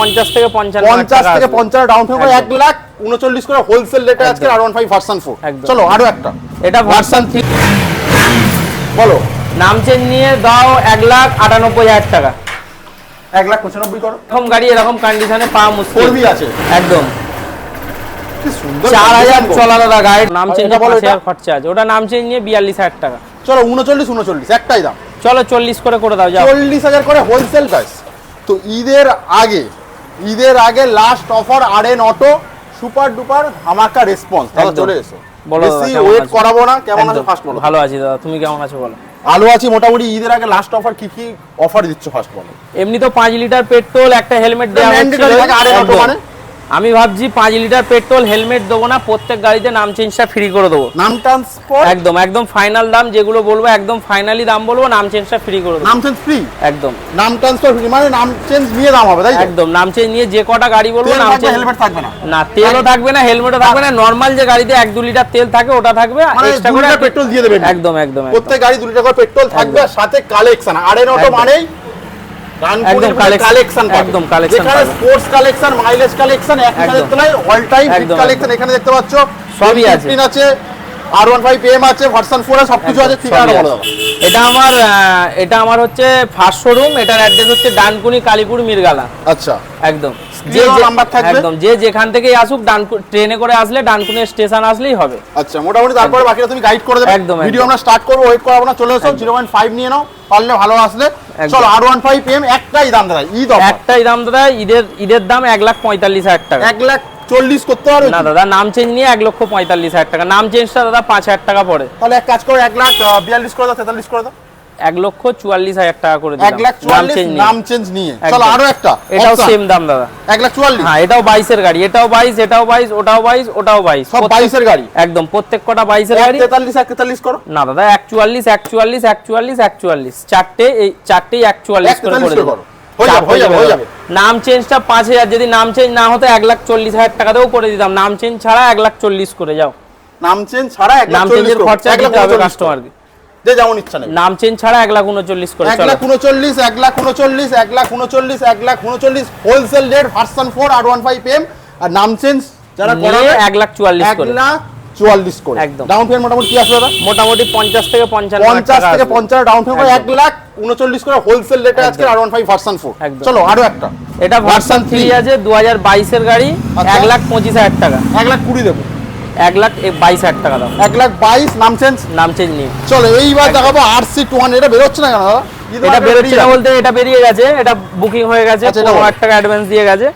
50 থেকে 55 50 থেকে 55 down payment 1,39,000 করে হোলসেল রেটে আজকে R15 ভার্সন 4। চলো আরো একটা, এটা ভার্সন 3 বলো। নাম চেঞ্জ নিয়ে দাও 1,98,000 টাকা। 1,95,000 করো। এরকম গাড়ি এরকম কন্ডিশনে পাওয়া মুশকিল। 4B আছে একদম। কি সুন্দর 4000 চলালা গাড়ি। নাম চেঞ্জ বলো, 5000 খরচা আছে। ওটা নাম চেঞ্জ নিয়ে 42000 টাকা। চলো 39 একটাই দাম। চলো 40 করে দাও যাও। 40,000 করে হোলসেল প্রাইস। তো ঈদের আগে last offer RN auto super duper ধামাকা রেসপন্স। তাহলে চলে এসো, বলো বেশি ওয়েট করাবো না। কেমন আছো ফার্স্ট বলো। ভালো আছি দাদা, তুমি কেমন আছো বলো। ভালো আছি মোটামুটি। ঈদের আগে লাস্ট অফার কি অফার দিচ্ছ ফার্স্ট বলো। এমনি তো 5 লিটার পেট্রোল একটা হেলমেট দেওয়া হচ্ছে। আমি ভাবছি 5 লিটার পেট্রোল হেলমেট দেবো না, প্রত্যেক গাড়িতে নাম চেঞ্জটা ফ্রি করে দেবো। নাম ট্রান্সফার একদম ফাইনাল দাম যেগুলো বলবো একদম ফাইনালি দাম বলবো, নাম চেঞ্জটা ফ্রি করে দেবো। নাম চেঞ্জ ফ্রি একদম। নাম ট্রান্সফার ফ্রি মানে নাম চেঞ্জ নিয়ে দাম হবে তাই তো? একদম। নাম চেঞ্জ নিয়ে যে কটা গাড়ি বলবো নাম চেঞ্জ, হেলমেট থাকবে না। না তেলও থাকবে না, হেলমেটও থাকবে না। নরমাল যে গাড়িতে 1-2 লিটার তেল থাকে ওটা থাকবে, এক্সট্রা করে পেট্রোল দিয়ে দেবে। একদম। প্রত্যেক গাড়ি 2 লিটার করে পেট্রোল থাকবে, আর সাথে কালেকশন। RN অটো মানেই একদম কালেকশন, একদম কালেকশন, যেখানে স্পোর্টস কালেকশন, মাইলেজ কালেকশন, একসাথে তোলায় অল টাইম হিট কালেকশন। এখানে দেখতে পাচ্ছ সবই আছে। আছে, R15 PM আছে, ভার্সন 4 আছে, সবকিছু আছে। ঠিকানা বলো দাদা। এটা আমার হচ্ছে ফার্স্ট শোরুম। এটার অ্যাড্রেস হচ্ছে ডানকুনি কালীপুর মিরগালা। আচ্ছা একদম। যে নাম্বার থাকবে একদম, যে যেখান থেকেই আসুক ট্রেনে করে আসলে ডানকুনি স্টেশন আসলেই হবে। আচ্ছা মোটামুটি তারপরে বাকিটা তুমি গাইড করে দেবে। একদম। ভিডিও আমরা স্টার্ট করব, ওয়েট করাবো না, চলে এসো। 0.5 নিয়ে নাও পারলে, ভালো আসলে। চলো R15 PM একটাই দাম দাদা, ঈদ অফার একটাই দাম দাদা। ঈদের দাম 1,45,000 টাকা। 1,40,000 করতে পারবে না দাদা, নাম চেঞ্জ নিয়ে 1,45,000 টাকা। নাম চেঞ্জটা দাদা 5,000 টাকা পড়ে। তাহলে এক কাজ করো, 1,42,000 করে দাও, 43 করে দাও। 1,44,000 টাকা করে দিলাম 1,44,000 নাম চেঞ্জ নিয়ে। চলো আরো একটা, এটাও সেম দাম দাদা, 1,44,000। হ্যাঁ এটাও 22 এর গাড়ি। এটাও 22, এটাও 22, ওটাও 22, ওটাও 22, সব 22 এর গাড়ি। একদম প্রত্যেক কটা 22 এর গাড়ি। 43 করো না দাদা, 41, 41, 41, 41 চারটেই 41 করে করো। হয়ে যাবে। নাম চেঞ্জটা 5,000, যদি নাম চেঞ্জ না হতো 1,40,000 টাকা দিয়েও করে দিতাম। নাম চেঞ্জ ছাড়া 1,40,000 করে যাও। নাম চেঞ্জ ছাড়া 1,40,000। নাম চেঞ্জের খরচা দিতে হবে কাস্টমারকে, যে যেমন ইচ্ছা নেই। নাম চেঞ্জ ছাড়া 1,39,000 করে। 1,39,000 wholesale rate, version 4 R15 PM। আর নাম চেঞ্জ যারা করাবে 1,44,000 করে। 1,44,000 করে। একদম। ডাউন পেমেন্ট মোটামুটি কি আসবে দাদা? মোটামুটি 50 থেকে 55 50 থেকে 50 ডাউন পেমেন্ট 1,39,000 করে হোলসেল রেটে আজকে R15 ভার্সন 4। চলো আরো একটা, এটা ভার্সন 3 আছে, 2022 এর গাড়ি। 1,25,000 টাকা। 1,20,000 দেবো। 1,22,000 টাকা দাও। 1,22,000 নাম চেঞ্জ নিয়ে। চলো এইবার দেখাবো RC21। এটা বেরোচ্ছে না কেন দাদা? এটা বেরোচ্ছে না বলতে এটা বেরিয়ে গেছে, এটা বুকিং হয়ে গেছে, 15,000 টাকা অ্যাডভান্স দিয়ে গেছে।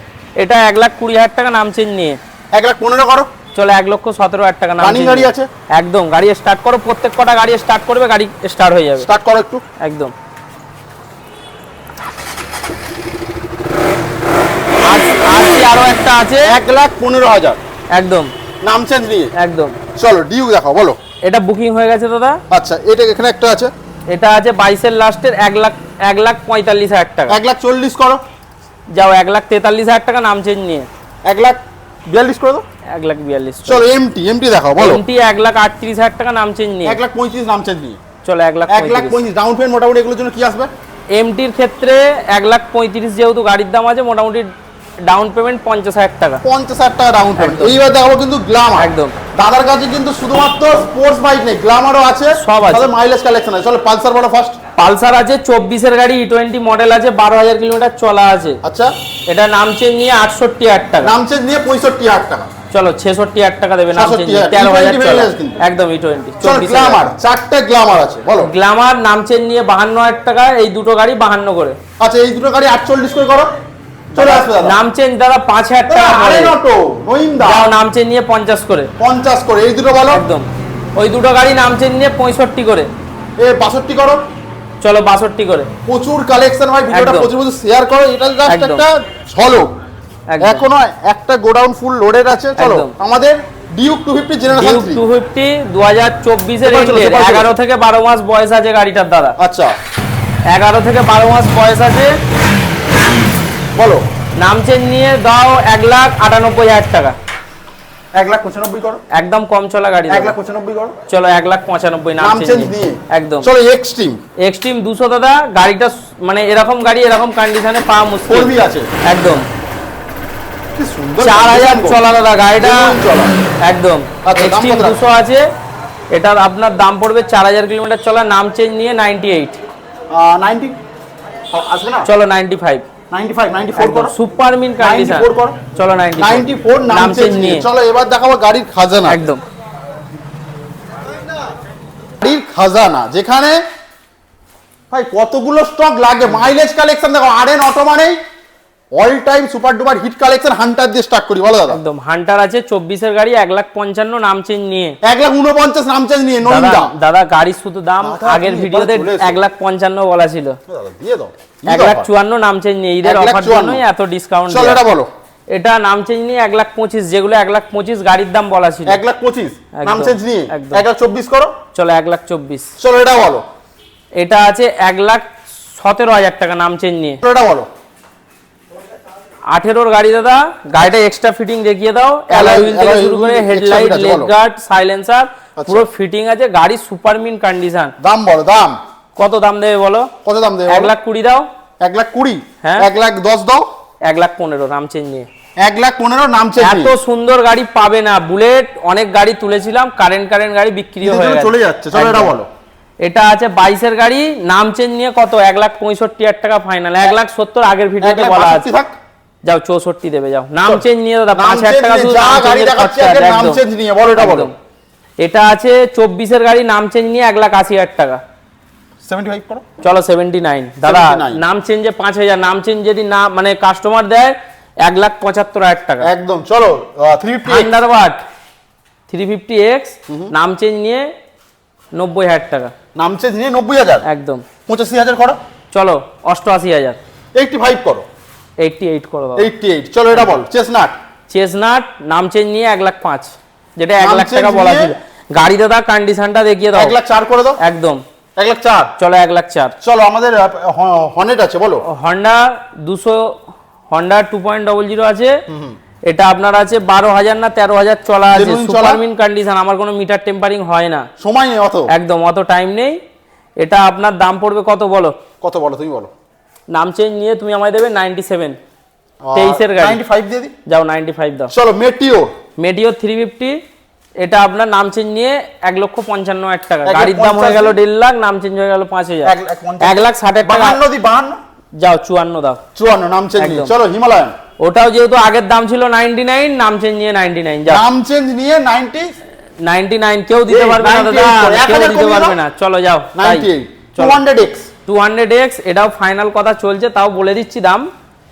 এটা 1,20,000 টাকা নাম চেঞ্জ নিয়ে। 1,15,000 করো। চলো 1,17,000 টাকা নাম চেঞ্জ। গাড়ি আছে একদম। গাড়ি স্টার্ট করো, প্রত্যেক কটা গাড়ি স্টার্ট করবে, গাড়ি স্টার্ট হয়ে যাবে। স্টার্ট করো একটু। একদম। আরো একটা আছে 1,15,000 একদম নাম চেঞ্জ নিয়ে। একদম। চলো ডিউ দেখাও, বলো। এটা বুকিং হয়ে গেছে দাদা। আচ্ছা এটা এখানে একটা আছে, এটা আছে 22 এর লাস্টের 1,45,000 টাকা। 1,40,000 করো। যাও 1,43,000 টাকা নাম চেঞ্জ নিয়ে। 1,42,000 করে দাও। 1,42,000। চলো এমটি দেখাও, বলো। এমটি 1,38,000 টাকা নাম চেঞ্জ নিয়ে। 1,35,000 নাম চেঞ্জ নিয়ে। চলো 1,35,000 ডাউন পেমেন্ট মোটামুটি এগুলোর জন্য কি আসবে? এমটির ক্ষেত্রে 1,35,000 যেহেতু গাড়ির দাম আছে, মোটামুটি ডাউন পেমেন্ট 50,000 টাকা। 50,000 টাকা ডাউন পেমেন্ট। এইবার দেখাবো কিন্তু গ্ল্যামার। একদম। দাদার কাছে কিন্তু শুধুমাত্র স্পোর্টস বাইক নেই, গ্ল্যামারও আছে, সব আছে। তাহলে মাইলেজ কালেকশন আছে। চলো পালসার বলো ফার্স্ট। পালসার আছে 24 এর গাড়ি, E20 মডেল আছে, 12,000 কিলোমিটার চলা আছে। আচ্ছা এটা নাম চেঞ্জ নিয়ে 68,000 টাকা। নাম চেঞ্জ নিয়ে 65,000 টাকা। চলো 66,000 টাকা দেবে নাম চেঞ্জ। 13,000 চলা একদম E20। চলো গ্ল্যামার, চারটে গ্ল্যামার আছে, বলো। গ্ল্যামার নাম চেঞ্জ নিয়ে 52,000 টাকা। এই দুটো গাড়ি 52 করে। আচ্ছা এই দুটো গাড়ি 48 করে করো। চলে আসবে দাদা। নাম চেঞ্জ দাদা 5,000 টাকা পড়ে। RN অটো নইন্দা যাও নাম চেঞ্জ নিয়ে 50 করে। 50 করে। এই দুটো বলো। একদম। ওই দুটো গাড়ি নাম চেঞ্জ নিয়ে 65 করে। 62 করো। চলো 62 করে। প্রচুর কালেকশন হয়, ভিডিওটা প্রচুর শেয়ার করো। এটা জাস্ট একটা ঝলক। এখনো একটা গোডাউন ফুল লোডেড আছে। চলো আমাদের ডিউক 250 জেনারেশন 3। ডিউক 250 2024 এর 11 থেকে 12 মাস বয়স আছে গাড়িটার দাদা। আচ্ছা 11 থেকে 12 মাস বয়স আছে, বলো। নাম চেঞ্জ নিয়ে দাও 1,98,000 টাকা। 1,95,000 করো। একদম কম চলা গাড়ি। 1,95,000 করো। চলো 1,95,000 নাম চেঞ্জ নিয়ে। একদম। চলো এক্সট্রিম 200 দাদা। গাড়িটা মানে এরকম গাড়ি এরকম কন্ডিশনে পাওয়া মুশকিল। 4B আছে একদম। কি সুন্দর 4000 চলা দাদা গাড়িটা চলা একদম। আচ্ছা, দাম এক্সট্রিম কত 200 আছে, এটার আপনার দাম পড়বে 4000 কিলোমিটার চলা, নাম চেঞ্জ নিয়ে 98। 90 আসবে না? চলো 95 95 94 করো। সুপার মিন কন্ডিশন 94 করো। চলো 94 নাম চেঞ্জ নিয়ে। চলো এবার দেখাবো গাড়ির খাজানা। একদম গাড়ির খাজানা, যেখানে ভাই কতগুলো স্টক লাগে, মাইলেজ কালেকশন দেখো। আরএন অটো মানেই all time super duper hit collection. Hunter দিয়ে স্টার্ট করি, বলো দাদা। একদম হান্টার আছে 24 এর গাড়ি 1,55,000 নাম চেঞ্জ নিয়ে। 1,49,000 নাম চেঞ্জ নিয়ে নইন্দা। দাদা গাড়ি শুধু দাম দাদা, আগের তুমি ভিডিওতে এবার চলে এসো। 1,55,000 বলা ছিল, দাদা দিয়ে দাও। 1,54,000 নাম চেঞ্জ নিয়ে। ঈদের অফার 1,54,000 জন্যই এত ডিসকাউন্ট। চলো এটা বলো। এটা নাম চেঞ্জ নিয়ে 1,25,000, যেগুলো 1,25,000 গাড়ির দাম বলা ছিল। 1,25,000 নাম একদম, চেঞ্জ নিয়ে। একদম। 1,24,000 করো। চলো 1,24,000। চলো এটা বলো। এটা আছে 1,17,000 টাকা নাম চেঞ্জ নিয়ে। চলো এটা বলো। 18 গাড়ি দাদা, গাড়িটা এক্সট্রা ফিটিং দেখিয়ে দাও। অ্যালয় হুইল থেকে শুরু করে হেডলাইট, লেগ গার্ড, সাইলেন্সার পুরো ফিটিং আছে। গাড়ি সুপার মিন কন্ডিশন। দাম বলো, দাম কত দাম দেবে বলো? কত দাম দেবে? 1,20,000 দাও। 1,20,000? হ্যাঁ। 1,10,000 দাও। 1,15,000 নাম চেঞ্জ নিয়ে। 1,15,000 নাম চেঞ্জ এত সুন্দর গাড়ি পাবে না। বুলেট অনেক গাড়ি তুলেছিলাম, কারেন্ট গাড়ি বিক্রি হয়ে গেছে, চলে যাচ্ছে। চলো এটা বলো। এটা আছে 22 এর গাড়ি নাম চেঞ্জ নিয়ে কত? 1,65,000 টাকা ফাইনাল। 1,70,000 আগের ভিডিওতে বলা আছে। যাও 64 দেবে, যাও নাম চেঞ্জ নিয়ে দাদা। 5,000 টাকা শুধু নাম চেঞ্জের খরচা আছে। নাম চেঞ্জ নিয়ে বলো এটা বলো। এটা আছে 24 এর গাড়ি নাম চেঞ্জ নিয়ে 1,80,000 টাকা। 75 করো। চলো 79 দাদা। 79 নাম চেঞ্জে 5,000, নাম চেঞ্জ যদি না মানে কাস্টমার দেয় 1,75,000 টাকা একদম। চলো 350 থান্ডারবার্ড 350X নাম চেঞ্জ নিয়ে 90,000 টাকা। নাম চেঞ্জ নিয়ে 90,000। একদম 85,000 করো। চলো 88,000। 85 করো। 88 করো দাদা। 88 চলো এটা বল। চেসনাট। চেসনাট নাম চেঞ্জ নিয়ে 1,05,000, যেটা নাম 1,00,000 টাকা চেঞ্জ বলা নিয়ে ছিল। গাড়ি দাদা কন্ডিশনটা দেখিয়ে দাও। 1,04,000 করে দাও। একদম 1,04,000 চলো 1,04,000। চলো আমাদের হর্নেট আছে, বলো। হন্ডা 200, হন্ডা 2.00 আছে। এটা আপনার আছে 12,000 না 13,000 চলা আছে। Genuine চলা? Super mint condition. আমার কোনো মিটার টেম্পারিং হয় না, সময় নেই অত। একদম অত টাইম নেই। এটা আপনার দাম পড়বে কত বলো? কত বলো, তুমি বলো। নাম চেঞ্জ নিয়ে তুমি আমায় দেবে 97। 23 এর গাড়ি 95 দিয়ে দি। যাও 95 দাও। চলো মেটিও। মেটিও 350, এটা আপনার নাম চেঞ্জ নিয়ে 1,55,000 টাকা। 1,50,000 গাড়ির দাম হয়ে গেল 1.5 লাখ, নাম চেঞ্জ হয়ে গেল 5,000। 1,60,000 টাকা। 52 দি। 52 যাও 54 দাও। 54 নাম চেঞ্জ নিয়ে। একদম। চলো হিমালয়ান। ওটাও যেহেতু আগের দাম ছিল 99, নাম চেঞ্জ নিয়ে 99। যাও নাম চেঞ্জ নিয়ে 90 99 কেউ দিতে পারবে না দাদা, 98 কেউ 1000 দিতে কমিয়ে পারবে দাও। না। চলো যাও 98 চলো। 200X 200X এটাও ফাইনাল কথা চলছে, তাও বলে দিচ্ছি দাম।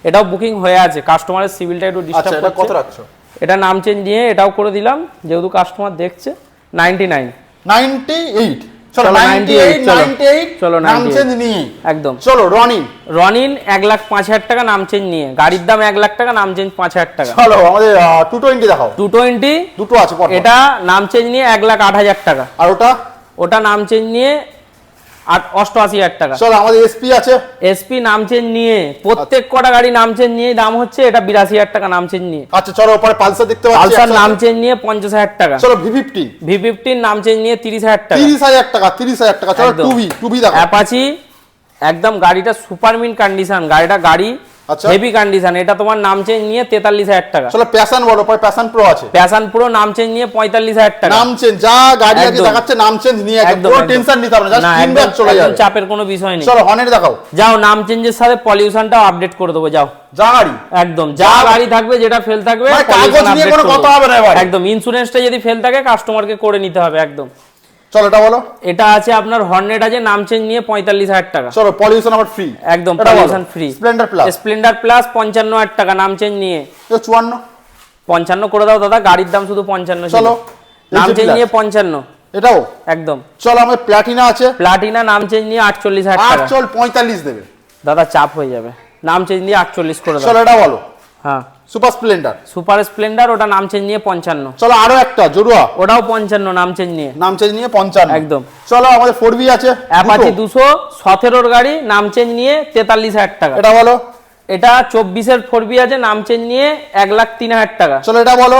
এটাও বুকিং হয়ে আছে, কাস্টমারের সিভিলটা একটু আচ্ছা ডিস্টার্ব এটা কত করছে। রাখছো? এটা নাম চেঞ্জ নিয়ে এটাও করে দিলাম, যেহেতু কাস্টমার দেখছে। 99 98 চলো। চলো 98 চলো। 98 চলো নাম 98 চেঞ্জ নিয়ে। একদম। চলো রনিন। রনিন 1,05,000 টাকা নাম চেঞ্জ নিয়ে। গাড়ির দাম 1,00,000 টাকা, নাম চেঞ্জ 5,000 টাকা। চলো আমাদের 220 দেখাও। 220 দুটো আছে পর। এটা নাম চেঞ্জ নিয়ে 1,08,000 টাকা। আর ওটা? ওটা নাম চেঞ্জ নিয়ে 88,000 টাকা। চলো আমাদের এসপি আছে। এসপি নাম চেঞ্জ নিয়ে প্রত্যেক কটা গাড়ি নাম চেঞ্জ নিয়ে দাম হচ্ছে। এটা 82,000 টাকা নাম চেঞ্জ নিয়ে। আচ্ছা চলো ওপরে পালসার দেখতে পাচ্ছি। পালসার নাম চেঞ্জ নিয়ে 50,000 টাকা। চলো V50 V15 নাম চেঞ্জ নিয়ে 30,000 টাকা। 30,000 টাকা। 30,000 টাকা। চলো একদম। 2V দেখো। অ্যাপাচি একদম গাড়িটা সুপার মিন কন্ডিশন। গাড়ি আচ্ছা। Heavy condition. এটা তোমার নাম চেঞ্জ নিয়ে 43,000 টাকা। চলো প্যাশন বলো। পরে প্যাশন প্রো আছে। প্যাশন পুরো নাম চেঞ্জ নিয়ে 45,000 টাকা। নাম চেঞ্জ যা গাড়ি আগে একদম। দেখাচ্ছে নাম চেঞ্জ নিয়ে একদম, কোনো একদম। টেনশন নিতে হবে না, জাস্ট না, কিনবে আর চলে একদম যাবে। চাপের কোনো বিষয় নেই। চলো হর্নেট দেখাও। যাও নাম চেঞ্জের সাথে পলিউশনটাও আপডেট করে দেবো। যাও যা গাড়ি একদম যা গাড়ি থাকবে, যেটা ফেল থাকবে মানে pollution কাগজ নিয়ে update কোনো করে কথা দেবো। হবে না এবার। একদম ইন্স্যুরেন্সটা যদি ফেল থাকে কাস্টমারকে করে নিতে হবে। একদম। চলো এটা বলো। এটা আছে আপনার হর্নেট আছে নাম চেঞ্জ নিয়ে 45,000 টাকা। চলো পলিউশন আবার ফ্রি। একদম এটা বলো। Pollution free. Splendor plus. Splendor plus 55,000 টাকা নাম চেঞ্জ নিয়ে। 54 55 করে দাও দাদা, গাড়ির দাম শুধু 55 ছিল। চলো নাম LG চেঞ্জ plus। নিয়ে 55 এটাও। একদম। চলো আমাদের প্লাটিনা আছে। প্লাটিনা নাম চেঞ্জ নিয়ে 48,000 আর টাকা। চল 45 দেবে দাদা চাপ হয়ে যাবে, নাম চেঞ্জ নিয়ে 48 করে দাও। চলো এটা বলো। হ্যাঁ সুপার স্প্লেন্ডার। সুপার স্প্লেন্ডার ওটা নাম চেঞ্জ নিয়ে 55। চলো আরো একটা জড়ুয়া। ওটাও 55 নাম চেঞ্জ নিয়ে। নাম চেঞ্জ নিয়ে 55 একদম। চলো আমাদের 4B আছে। অ্যাপাচি 200 17 গাড়ি নাম চেঞ্জ নিয়ে 43,000 টাকা। এটা বলো। এটা 24 এর 4B আছে নাম চেঞ্জ নিয়ে 1,03,000 টাকা। চলো এটা বলো।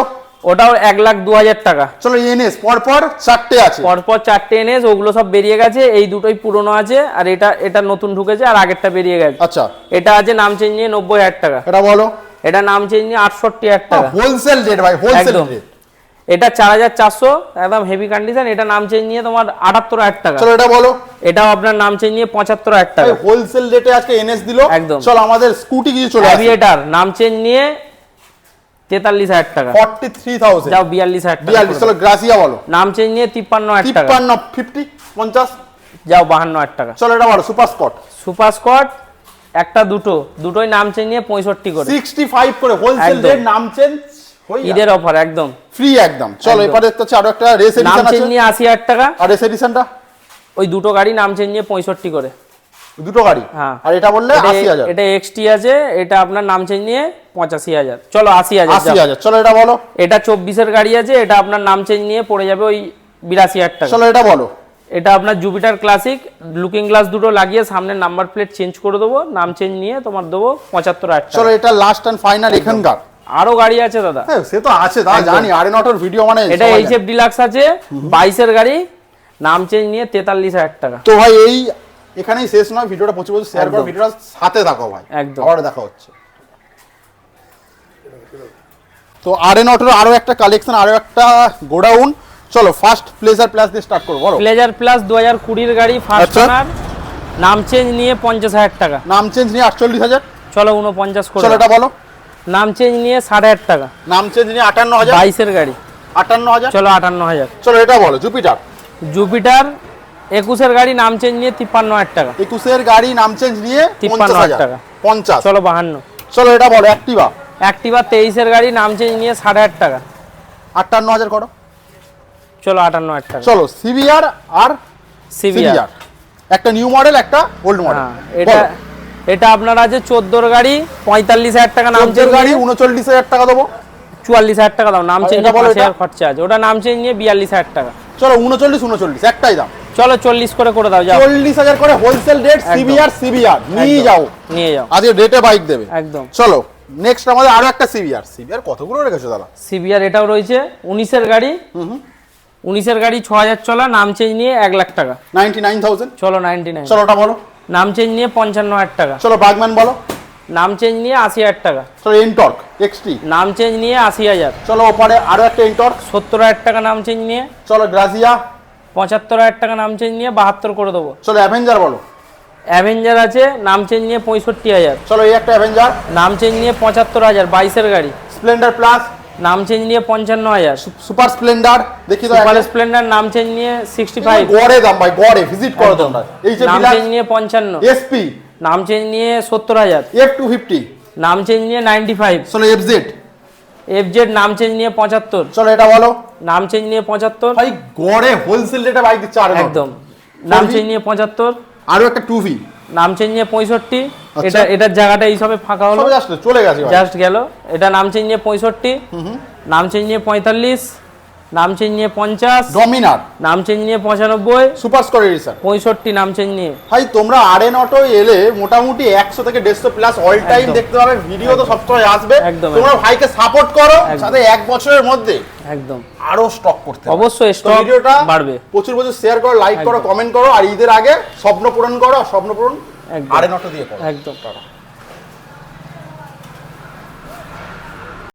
ওটাও 1,02,000 টাকা। চলো এনএস পরপর 4টে আছে। পরপর 4টে এনেস, ওগুলো সব বেরিয়ে গেছে। এই দুটোই পুরনো আছে, আর এটা নতুন ঢুকেছে, আর আগেরটা বেরিয়ে গেছে। আচ্ছা এটা আছে নাম চেঞ্জ নিয়ে 90,000 টাকা। এটা বলো। এটা নাম চেঞ্জ নিয়ে 68,000 টাকা হোলসেল রেট ভাই, হোলসেল একদম। রেট। এটা 4,400 একদম হেভি কন্ডিশন। এটা নাম চেঞ্জ নিয়ে তোমার 78,000 টাকা। চলো এটা বলো। এটাও আপনার নাম চেঞ্জ নিয়ে 75,000 টাকা হোলসেল রেটে আজকে এনএস দিল একদম। চলো আমাদের স্কুটি কিছু চলে আসে। অ্যাভিয়েটার নাম চেঞ্জ নিয়ে 43,000 টাকা 43,000 যাও 42,000 টাকা 42। চলো গ্রাসিয়া বলো। নাম চেঞ্জ নিয়ে 53,000 টাকা 53, 50, 50। যাও 52,000 টাকা। চলো এটা বলো সুপার স্পট। সুপার স্কট একটা দুটোই নাম চেঞ্জ নিয়ে 65 করে 65 করে হোলসেল একদম। রেট, নাম চেঞ্জ ঈদের অফার একদম ফ্রি একদম। চলো একদম। এবারে দেখতে হচ্ছে আরো একটা রেস নাম এডিশন চেঞ্জ আছে। নিয়ে 80,000 টাকা আর রেস এডিশনটা ওই দুটো গাড়ি নাম চেঞ্জ নিয়ে 65 করে দুটো গাড়ি। হ্যাঁ। আর এটা বললে 80,000। এটা এক্সটি আছে, এটা আপনার নাম চেঞ্জ নিয়ে 85,000। চলো 80,000 যাও। 80,000। চলো এটা বলো। এটা 24-এর গাড়ি আছে, এটা আপনার নাম চেঞ্জ নিয়ে পড়ে যাবে ওই 82,000 টাকা। চলো এটা বলো। এটা আপনার জুপিটার ক্লাসিক লুকিং গ্লাস দুটো লাগিয়ে সামনে নাম্বার প্লেট চেঞ্জ করে দেবো, নাম চেঞ্জ নিয়ে তোমার দেবো 75,000 চলো টাকা। এটা লাস্ট এন্ড ফাইনাল এখানকার। আরো গাড়ি আছে দাদা, হ্যাঁ সে তো আছে দাদা একদম। জানি, আরে নটর ভিডিও মানে এটা সবাই এইচএফ ডিলাক্স আছে 22-এর গাড়ি নাম চেঞ্জ নিয়ে 43,000 টাকা। জানে। তো ভাই এই এখানেই শেষ নয়, ভিডিওটা প্রচুর শেয়ার করো, একদম। ভিডিওটা সাথে থাকো ভাই, একদম। আবার দেখা হচ্ছে। তো আরএন অটোর আরো একটা কালেকশন, আরো একটা গোডাউন। চলো ফার্স্ট প্লেজার প্লাস দিয়ে স্টার্ট করো বলো। প্লেজার প্লাস 2020-এর গাড়ি ফার্স্ট আচ্ছা। ওনার নাম চেঞ্জ নিয়ে 50,000 টাকা। নাম চেঞ্জ নিয়ে 48,000। চলো 49 করে চলো দাও। এটা বলো। নাম চেঞ্জ নিয়ে 6,500 টাকা। নাম চেঞ্জ নিয়ে 58,000। 22-এর গাড়ি 58,000। চলো 58,000। চলো এটা বলো জুপিটার। জুপিটার 21-এর গাড়ি নাম চেঞ্জ নিয়ে 53,000 টাকা। 21-এর গাড়ি নাম চেঞ্জ নিয়ে 53,000 টাকা। 50। চলো 52। চলো এটা বলো অ্যাক্টিভা। অ্যাক্টিভা 23-এর গাড়ি নাম চেঞ্জ নিয়ে 8,500 টাকা। 58,000 করো। চলো 58,000 টাকা। চলো সিভিআর আর সিভিআর সিভিআর, একটা নিউ মডেল একটা ওল্ড মডেল। হ্যাঁ, এটা আপনার আছে 14-এর গাড়ি 45,000 টাকা নাম চেঞ্জ গাড়ি 39,000 টাকা দেবো। 44,000 টাকা দাও, নাম চেঞ্জ এটা বলো, 5,000 খরচা আছে, ওটা নাম চেঞ্জ নিয়ে 42,000 টাকা। চলো 39 একটাই দাম। চলো 40 করে দাও যাও। 40,000 করে হোলসেল রেট। একদম। সিভিআর নিয়ে একদম। যাও, নিয়ে যাও আজকে রেটে বাইক দেবে একদম। চলো নেক্সট আমাদের আরো একটা সিভিআর। সিভিআর কতগুলো রেখেছো দাদা? সিভিআর এটাও রয়েছে 19-এর গাড়ি। 19-এর গাড়ি 6,000 চলা, নাম চেঞ্জ নিয়ে 1,00,000 টাকা। 99,000। চলো 99। চলো ওটা বলো। নাম চেঞ্জ নিয়ে 55,000 টাকা। চলো বাগম্যান বলো। নাম চেঞ্জ নিয়ে 80,000 টাকা। চলো এনটর্ক এক্সটি। নাম চেঞ্জ নিয়ে 80,000। চলো ওপারে আরো একটা এনটর্ক। 70,000 টাকা নাম চেঞ্জ নিয়ে। চলো গ্রাজিয়া। 75,000 টাকা নাম চেঞ্জ নিয়ে 72 করে দেবো। চলো অ্যাভেঞ্জার বলো। অ্যাভেঞ্জার আছে নাম চেঞ্জ নিয়ে 65,000। চলো এই একটা অ্যাভেঞ্জার। নাম চেঞ্জ নিয়ে 75,000 22-এর গাড়ি। Splendor plus. নাম চেঞ্জ নিয়ে 55,000। সুপার স্প্লেন্ডার দেখি তো। সুপার স্প্লেন্ডার নাম চেঞ্জ নিয়ে 65। গড়ে দাম ভাই, গড়ে ভিজিট করো তোমরা। এই যে নাম চেঞ্জ নিয়ে 55। এসপি। নাম চেঞ্জ নিয়ে 70,000। F250। নাম চেঞ্জ নিয়ে 95। চলো এফজেড। এফজেড নাম চেঞ্জ নিয়ে 75। চলো এটা বলো। নাম চেঞ্জ নিয়ে 75 ভাই গড়ে হোলসেল রেটে বাইক দিচ্ছে আরে একদম। নাম চেঞ্জ নিয়ে 75। আরো একটা 2V। নাম চেঞ্জ নিয়ে 65। আচ্ছা। এটার জায়গাটা এইসবে ফাঁকা হলো, সব জাস্ট চলে গেছে ভাই। জাস্ট গেল। এটা নাম চেঞ্জ নিয়ে 65। নাম চেঞ্জ নিয়ে 45। নাম চেঞ্জ নিয়ে 50। ডমিনার। নাম চেঞ্জ নিয়ে 95। Super score addition. 65 নাম চেঞ্জ নিয়ে। ভাই তোমরা আরএন অটো এলে মোটামুটি 100 থেকে 150 প্লাস অল টাইম একদম। দেখতে পাবে, ভিডিও তো সবসময় আসবে। একদম, তোমরা ভাইকে সাপোর্ট করো, একদম। সাথে 1 বছরের মধ্যে একদম আরো স্টক করতে হবে। অবশ্যই তো স্টক ভিডিওটা বাড়বে। প্রচুর শেয়ার করো, লাইক করো, একদম। কমেন্ট করো, আর ঈদের আগে স্বপ্ন পূরণ করো, স্বপ্ন পূরণ একদম। আরএন অটো দিয়ে করো। একদম।